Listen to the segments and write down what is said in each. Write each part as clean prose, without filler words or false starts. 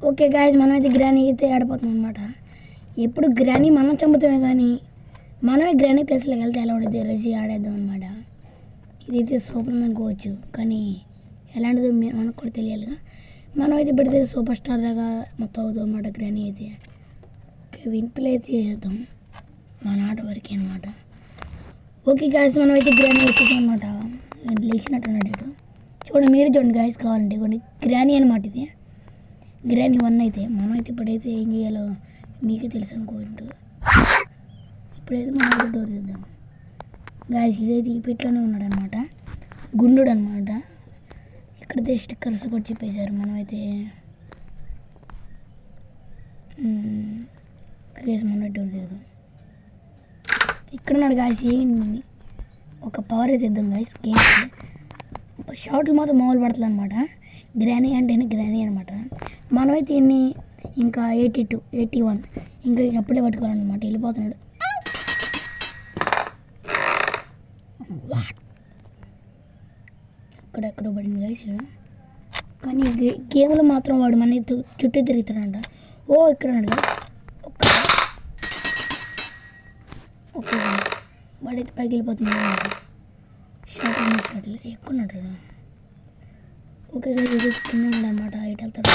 Okay guys, మనమైతే granny అయితే ఆడిపోతున్నాం అనమాట. ఎప్పుడు గ్రానీ మనం చంపుతామే కానీ మనమే గ్రానీ ప్లేస్లోకి వెళ్తే ఎలా ఉంటుంది రుచి ఆడేద్దాం అనమాట. ఇదైతే సూపర్ అనుకోవచ్చు, కానీ ఎలాంటిదో మనకు కూడా తెలియాలిగా. మనమైతే ఇప్పటికైతే సూపర్ స్టార్ దాకా మొత్తం అవుతాం అనమాట గ్రానీ అయితే. ఓకే, విన్ ప్లే అయితే చేద్దాం మన ఆట వరకే అనమాట. ఓకే గాయస్, మనమైతే గ్రానీ వచ్చేసాం అనమాట. లేచినట్టున్నాడు ఇటు చూడండి, మీరు చూడండి గాయస్, కావాలంటే ఇవ్వండి గ్రానీ అనమాట. ఇది గ్రానీ 1 అయితే మనమైతే ఇప్పుడైతే ఏం చేయాలో మీకే తెలుసు అనుకోండి. ఇప్పుడైతే మనం డోర్ చేద్దాం గాయస్. ఇడైతే ఈ పెట్లోనే ఉన్నాడు అనమాట, గుండుడు అనమాట. ఇక్కడైతే స్టిక్కర్స్ కూడా చెప్పేశారు. మనమైతే కేసు మన డోర్ చేద్దాం. ఇక్కడ ఉన్నాడు గాయస్. ఏంటి ఒక పవర్ అయితే ఇద్దాం గాయస్. గేమ్ షార్ట్లు మాత్రం మామూలు పడుతుంది అనమాట. గ్రానీ అంటేనే గ్రానీ అనమాట. మనమైతే ఇన్ని ఇంకా 82 81 ఇంకా అప్పుడే పట్టుకోవాలన్నమాట. వెళ్ళిపోతున్నాడు. ఎక్కడెక్కడో పడింది గాయస్. కానీ గేమ్లో మాత్రం వాడు మన చుట్టూ తిరుగుతాడంట. ఓ ఇక్కడ ఉన్నాడు గాయస్. ఓకే వాడైతే పైకి వెళ్ళిపోతున్నాడు. షార్ట్లు ఎక్కున్నాడు. ఓకే గాయస్, కింద ఉన్నాడు అనమాట. ఇటు వెళ్తాడు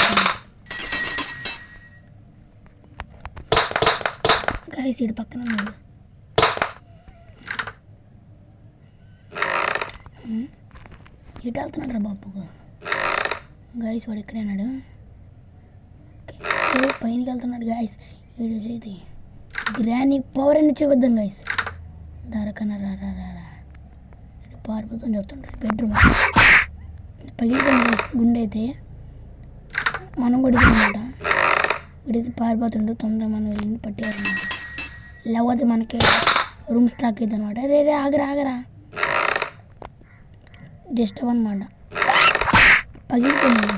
గాయస్. ఇటు పక్కన ఉన్నాడు. ఇటు వెళ్తున్నాడు రా బాబు గాయస్. వాడు ఇక్కడే ఉన్నాడు. ఓకే పైనకి వెళ్తున్నాడు గాయస్. వీడు చేతి గ్రానీ పవర్ అని చూపిద్దాం గాయస్. దారకన్నా రా పారిపోతుంది చెప్తుంటాడు. బెడ్రూమ్ పగిలిపోయింది గుండె అయితే మనం కూడా అనమాట. వీడైతే పారిపోతుండే తొందరగా మనం వెళ్ళి పట్టేయాలన్నమాట. లేకపోతే మనకి రూమ్ స్టాక్ అవుతుంది అనమాట. రే ఆగరా డిస్టర్బ్ అనమాట. పగిలిపోయింది.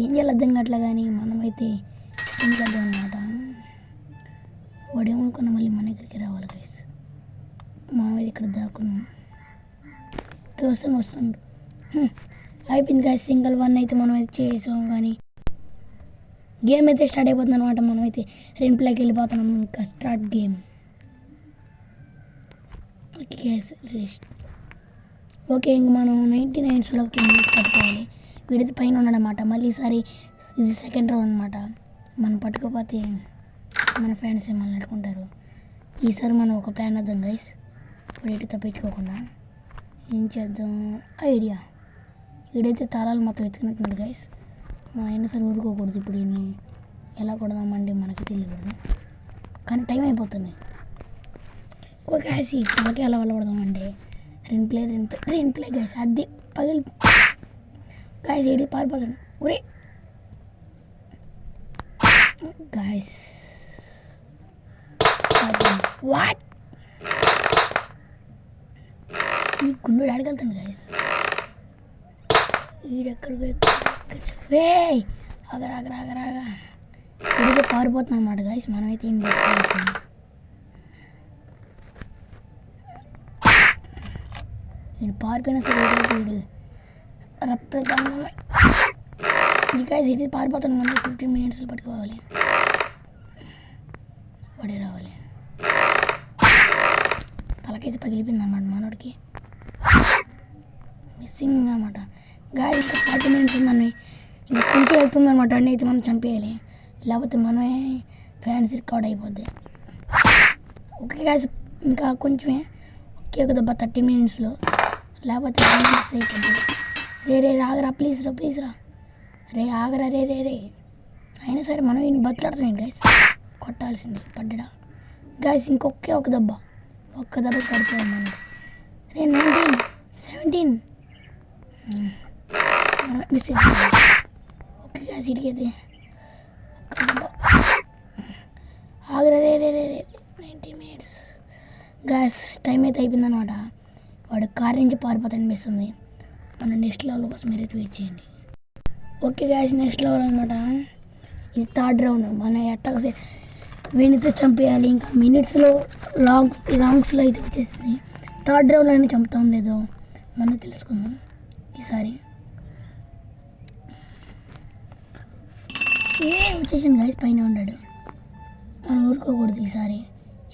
ఏం చేయాలి అర్థం కావట్లే, కానీ మనమైతే ఏం చేద్దాం అనమాట. వాడేమనుకున్నా మళ్ళీ మన దగ్గరికి రావాలి గైస్. మనమైతే ఇక్కడ దాక్కున్నాం. ఓకే వస్తుండు. అయిపోయింది గైస్. సింగిల్ 1 అయితే మనం అయితే చేసాం, కానీ గేమ్ అయితే స్టార్ట్ అయిపోతుంది అనమాట. మనమైతే ప్లేకి వెళ్ళిపోతున్నాం. ఇంకా start game. Okay guys rest. Okay ఇంక మనం 99స్లోకి పట్టుకోవాలి. వీడైతే పైన ఉన్నాడనమాట. మళ్ళీ ఈసారి ఇది సెకండ్ రౌండ్ అనమాట. మనం పట్టుకోకపోతే మన ఫ్రెండ్స్ ఏమన్నా అడుకుంటారు. ఈసారి మనం ఒక ప్లాన్ వద్దాం గైస్. ఇప్పుడు తప్పించుకోకుండా ఏం చేద్దాం ఐడియా. వీడైతే తాళాలు మొత్తం వెతుకున్నట్టున్నాడు గైస్. మా అయినా సరే ఊరుకోకూడదు. ఇప్పుడు ఈయన ఎలా కొడదామంటే మనకి తెలియకూడదు, కానీ టైం అయిపోతుంది. ఓకే గైస్, ఈ తలకి ఎలా కొడదామంటే రెండు ప్లే గైస్. అది పగిలి గైస్. ఏడి పారిపోతాడు ఒరే గైస్. వాట్ ఈ గుండు ఆడగలుగుతాడు గైస్. ఈడెక్కడికో వే ఆగరా ఇడితే పారిపోతున్నాం అన్నమాట గైస్. మనమైతే ఏం పెట్టుకోవాల్సింది. వీడు పారిపోయినా సరే వీడు రప్తమే ఈ గైస్. ఇది పారిపోతాను. మనం 15 minutesలో పట్టుకోవాలి. వాడే రావాలి. తలకైతే పగిలిపోయింది అన్నమాట మనోడికి. మిస్సింగ్ అన్నమాట గాయస్. ఇంకా 40 minutes ఉందని ఇంకా కొంచెం వెళ్తుంది అనమాట. అన్నీ అయితే మనం చంపేయాలి, లేకపోతే మనమే ఫ్యాన్స్ రికార్డ్ అయిపోద్ది. ఓకే గాయస్, ఇంకా కొంచెమే. ఒకే ఒక దెబ్బ 30 minutesలో, లేకపోతే మిస్ అయిపోద్ది. రే ఆగరా ప్లీజ్ రా రే ఆగరా రే. అయినా సరే మనం ఈయన బతులాడుతున్నాం గైస్. కొట్టాల్సింది పడ్డా గైస్. ఇంకొకే ఒక దెబ్బ పడిపోయాం మనం. రే 19 17 మిస్ అయిపోయింది. ఓకే గైస్, ఇడికైతే ఒక్క దెబ్బ. ఆగరా రే 19 minutes గైస్. టైం అయితే అయిపోయిందనమాట. వాడు కార్ నుంచి పారిపోతాడు అనిపిస్తుంది. మన నెక్స్ట్ లెవెల్ కోసం మీరైతే వెయిట్ చేయండి. ఓకే గైస్, నెక్స్ట్ లెవెల్ అనమాట. ఇది థర్డ్ రౌండ్. మన ఎట్టక వీనితో చంపేయాలి. ఇంకా మినిట్స్లో లాంగ్స్లో అయితే వచ్చేస్తుంది. థర్డ్ రౌండ్ అయినా చంపుతాం లేదో మనం తెలుసుకుందాం ఈసారి. వచ్చేసింది గైస్, పైన ఉన్నాడు. మనం ఊరుకోకూడదు, ఈసారి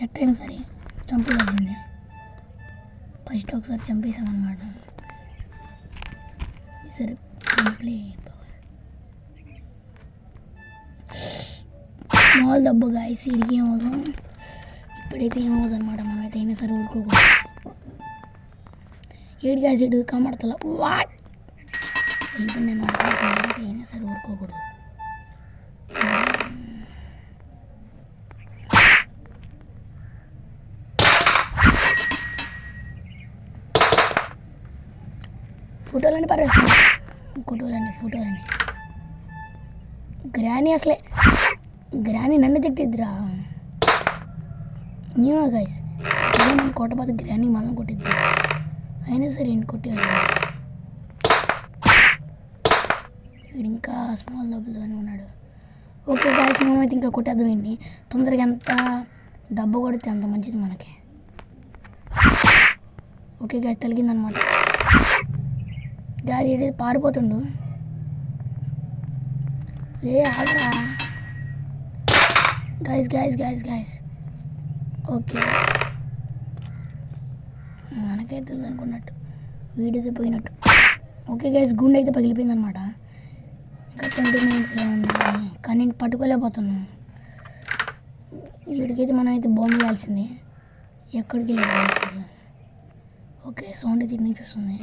ఎట్టయినా సరే చంపేయాల్సిందే. ఫస్ట్ ఒకసారి చంపేసామన్నమాట. ఈసారి ప్లే స్మాల్ దెబ్బ గాయస్, ఇడికి ఏమవుతాం ఇప్పుడైతే ఏమవుతుంది అనమాట. మనమైతే అయినా సరే ఊరుకోకూడదు. ఏడు గాయస్ ఇడు కమడతల వాట్ వెళ్ళిపోయింది అనమాట. మనమైతే అయినా సరే ఊరుకోకూడదు. ఫోటోలని పర్వేస్తుంది, ఫోటోలని గ్రానీ అసలే గ్రానీ నన్ను తిట్టిద్దిరా. న్యూ గైస్, మనం కొట్టపోతే గ్రానీ మనల్ని కొట్టిద్ది. అయినా సరే ఇంటి కొట్టేయాలి. వీడు ఇంకా స్మాల్ దెబ్బలోనే ఉన్నాడు. ఓకే గాయస్, మేమైతే ఇంకా కొట్టేద్దాం. ఏంటి తొందరగా ఎంత దెబ్బ కొడితే అంత మంచిది మనకి. Okay guys, తలిగిందనమాట. గాయస్ ఇది పారిపోతుండు. ఆగరా గాయస్. ఓకే, మనకైతే అనుకున్నట్టు వీడైతే పోయినట్టు. ఓకే గాయస్, గుండె అయితే పగిలిపోయింది అనమాట. ఇంకా 20 minutes ఉంది, కానీ నేను పట్టుకోలేకపోతున్నాను. వీడికైతే మనం అయితే బాంబు వేయాల్సిందే. ఎక్కడికి వెళ్ళాల్సింది. ఓకే, సౌండ్ అయితే నుంచి వస్తుంది.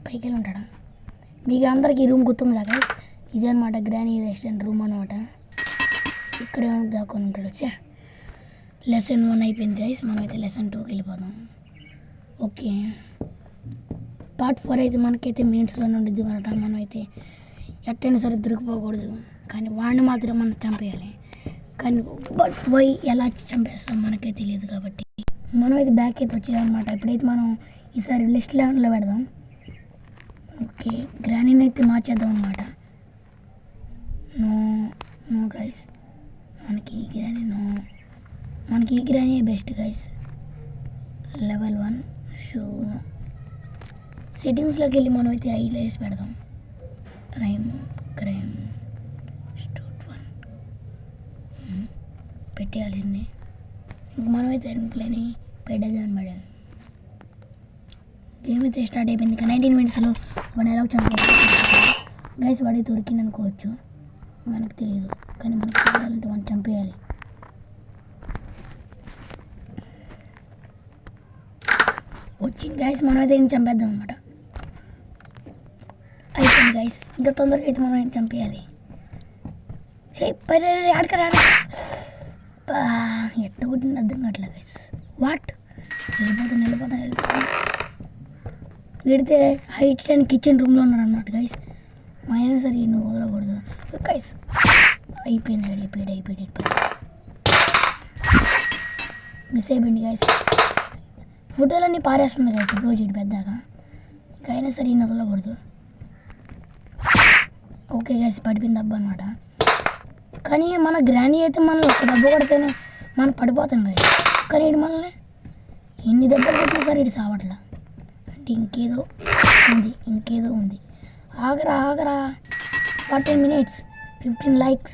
పైకి వెళ్ళి ఉంటాడా? మీకు అందరికీ ఈ రూమ్ గుర్తుంది కదా గైస్, ఇదే అనమాట గ్రానీ రెస్టారెంట్ రూమ్ అనమాట. ఇక్కడే దాక్కొని ఉంటాడు. వచ్చా లెసన్ 1 అయిపోయింది గైస్, మనమైతే లెసన్ 2కి వెళ్ళిపోదాం. ఓకే, పార్ట్ 4 అయితే మనకైతే మినిట్స్లో ఉండిద్ది అనమాట. మనమైతే ఎట్టైనా సరే దొరికిపోకూడదు, కానీ వాడిని మాత్రం మనం చంపేయాలి. కానీ బట్ వై ఎలా చంపేస్తాం మనకే తెలియదు. కాబట్టి మనమైతే బ్యాక్ అయితే వచ్చేదన్నమాట. ఇప్పుడైతే మనం ఈసారి లిస్ట్ లెవెల్లో పెడదాం. ఓకే, గ్రానీని అయితే మార్చేద్దాం అనమాట. నో గైస్, మనకి ఈ granny best guys. Level 1 show no. సెట్టింగ్స్లోకి వెళ్ళి మనం అయితే హైలైట్స్ పెడదాం. క్రైమ్ స్టోర్ 1 పెట్టేయాల్సిందే. ఇంక మనమైతే ప్లేని పెట్టేది అనమాట. గేమ్ అయితే స్టార్ట్ అయిపోయింది. ఇంకా 19 minutesలో వాడు ఎలా చంపాలి గైస్. వాడి దొరికింది అనుకోవచ్చు, మనకు తెలియదు. కానీ మనకు తెలియాలంటే వాడిని చంపేయాలి. వచ్చింది గైస్, మనమైతే ఏం చంపేద్దాం అనమాట. అయిపోయింది గైస్, ఇంకా తొందరగా అయితే మనం చంపేయాలి. ఆడకరా ఎట్ట కొట్టింది అర్థం కావట్లేదు గైస్. వాట్ వెళ్ళిపోతాను. వీడితే హైట్స్ అండ్ కిచెన్ రూమ్లో ఉన్నాడు అన్నమాట గైస్. అయినా సరే నువ్వు వదలకూడదు గైస్. అయిపోయింది. మిస్ అయిపోయింది గైస్. ఫోటోలన్నీ పారేస్తుంది గైస్ రోజు ఇటు పెద్దాక. అయినా సరే ఈయన వదలకూడదు. ఓకే గైస్, పడిపోయింది దెబ్బ అనమాట. కానీ మన గ్రానీ అయితే మనల్ని ఒక దెబ్బ కొడితేనే మనం పడిపోతాం గైస్. కానీ ఇటు మనల్ని ఎన్ని దెబ్బలు కొట్టినా సరే ఇటు సావట్లా. అంటే ఇంకేదో ఉంది. ఆగరా 14 minutes 15 likes.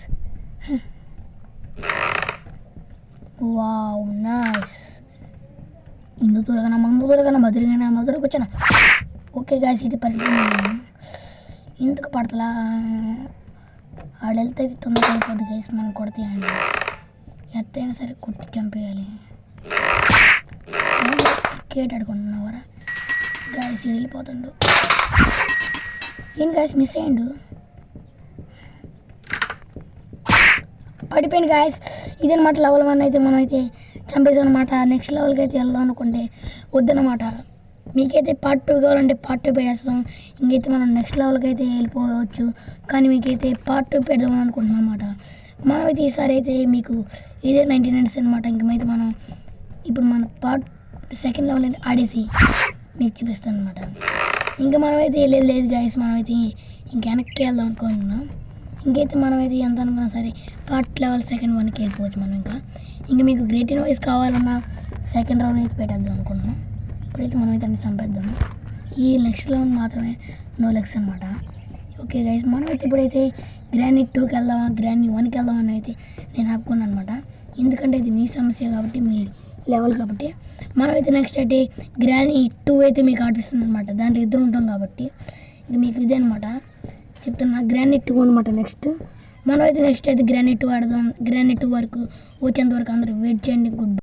Wow nice. ఇందు త్వరగా మధురగా వచ్చాను. ఓకే గాయస్, ఇది పరిగెత్తాను. ఇందుకు పడతలా ఆడ వెళ్తే అయితే తొందరగా అయిపోద్ది గైస్. మనం కొడితే అండి ఎత్తైనా సరే కొట్టి చంపేయాలి. క్రికెట్ ఆడుకుంటున్నావరా గాయస్? వెళ్ళిపోతుండు. ఏం గాయస్ మిస్ అయ్యిండు? పడిపోయింది గాయస్. ఇదనమాట లెవెల్ 1 అయితే మనం అయితే చంపేసాం అనమాట. నెక్స్ట్ లెవెల్కి అయితే వెళ్దాం అనుకుంటే వద్దనమాట. మీకైతే పార్ట్ 2 కావాలంటే పార్ట్ 2 పెట్టేస్తాం. ఇంకైతే మనం నెక్స్ట్ లెవెల్కి అయితే వెళ్ళిపోవచ్చు. కానీ మీకైతే పార్ట్ 2 పెడదాం అనుకుంటున్నాం అన్నమాట. మనమైతే ఈసారి అయితే మీకు ఇదే 90 minutes అనమాట. ఇంకమైతే మనం ఇప్పుడు మన పార్ట్ 2nd లెవెల్ అయితే ఆడేసి మీకు చూపిస్తాను అనమాట. ఇంకా మనమైతే లేదు గాయస్, మనమైతే ఇంక వెనక్కి వెళ్దాం అనుకుంటున్నాం. ఇంకైతే మనమైతే ఎంత అనుకున్నా సరే పార్ట్ లెవెల్ 2nd 1కి వెళ్ళిపోవచ్చు మనం. ఇంకా మీకు గ్రేట్ ఇన్ వాయిస్ కావాలన్నా 2nd రౌండ్ అయితే పెట్టేద్దాం అనుకుంటున్నాం. ఇప్పుడైతే మనమైతే అన్ని చంపేద్దాము. ఈ నెక్స్ట్ రౌండ్ మాత్రమే నో లెగ్స్ అనమాట. ఓకే గైస్, మనం అయితే ఇప్పుడైతే గ్రానీ 2కి వెళ్దామా గ్రానీ 1కి వెళ్దామా అని అయితే నేను ఆపుకున్నాను అనమాట. ఎందుకంటే ఇది మీ సమస్య కాబట్టి, మీ లెవెల్ కాబట్టి. మనమైతే నెక్స్ట్ అయితే గ్రానీ 2 అయితే మీకు ఆడిపిస్తుంది అనమాట. దాంట్లో ఇద్దరు ఉంటాం కాబట్టి ఇది మీకు ఇదే అనమాట చెప్తున్నా. గ్రానీ 2 అనమాట నెక్స్ట్. మనమైతే నెక్స్ట్ అయితే గ్రానీ 2 ఆడదాం. గ్రానీ 2 వరకు వచ్చేంత వరకు అందరూ వెయిట్ చేయండి. గుడ్.